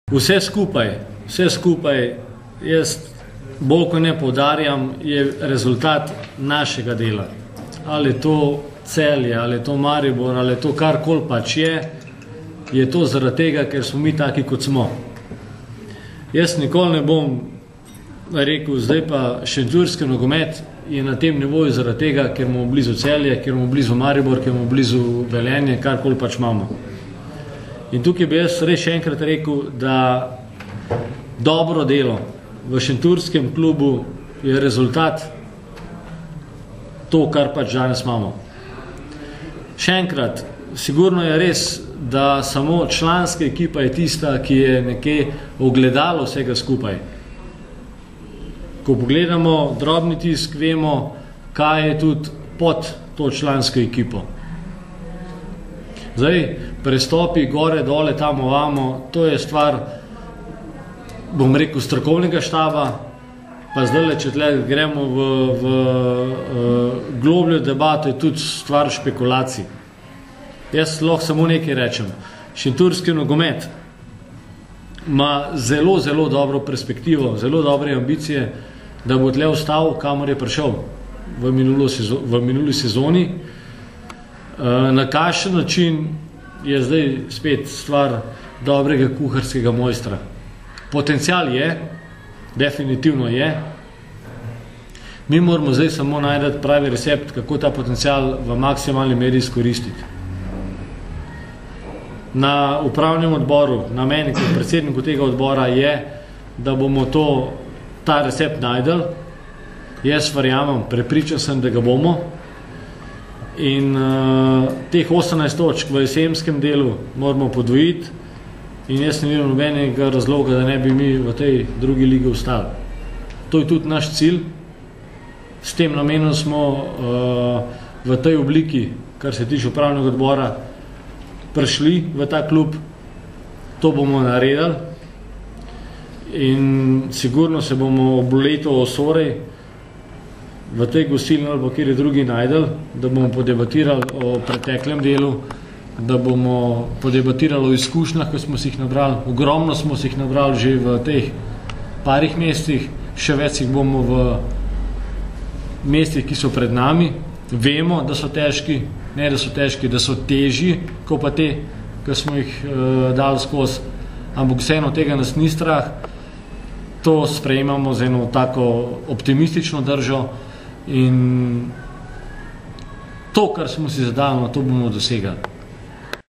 Vse skupaj, jaz bolj ko ne poudarjam, je rezultat našega dela. Ali je to Celje, ali je to Maribor, ali je to karkoli pač je to zaradi tega, ker smo mi taki, kot smo. Jaz nikoli ne bom rekel, zdaj pa šentjurski nogomet je na tem nivoju zaradi tega, ker imamo blizu Celje, ker imamo blizu Maribor, ker imamo blizu Velenje, karkoli pač imamo. In tukaj bi jaz res še enkrat rekel, da dobro delo v šentjurskem klubu je rezultat to, kar pač danes imamo. Še enkrat, sigurno je res, da samo članska ekipa je tista, ki je nekje ogledalo vsega skupaj. Ko pogledamo drobni tisk, vemo, kaj je tudi pod to člansko ekipo. Zdaj, prestopi gore, dole, tam, ovamo, to je stvar, bom rekel, strokovnega štaba, pa zdaj, če tle gremo v globljo debato, je tudi stvar špekulacij. Jaz lahko samo nekaj rečem. Šentjurski nogomet ima zelo, zelo dobro perspektivo, zelo dobre ambicije, da bo tle ostal, kamor je prišel v minuli sezoni. Na kakšen način je zdaj spet stvar dobrega kuharskega mojstra. Potencial je, definitivno je. Mi moramo zdaj samo najti pravi recept, kako ta potencial v maksimalni meri izkoristiti. Na upravnem odboru, na meni kot predsedniku tega odbora je, da bomo ta recept najdel. Jaz verjamem, prepričan sem, da ga bomo. In teh 18 točk v jesenskem delu moramo podvojiti in jaz ne vidim nobenega razloga, da ne bi mi v tej drugi ligi ostali. To je tudi naš cilj. S tem namenom smo v tej obliki, kar se tiče upravnega odbora, prišli v ta klub. To bomo naredili in sigurno se bomo ob letu osorej v tej gostilni ali pa kjer je drugi najdel, da bomo podebatirali o preteklem delu, da bomo podebatirali o izkušnjah, ki smo si jih nabrali. Ogromno smo si jih nabrali že v teh parih mestih, še več jih bomo v mestih, ki so pred nami. Vemo, da so težki, ne da so težki, da so težji, kot pa te, ki smo jih dali skozi, ampak vseeno tega nas ni strah. To sprejemamo z eno tako optimistično držo. In to, kar smo si zadali, to bomo dosegali.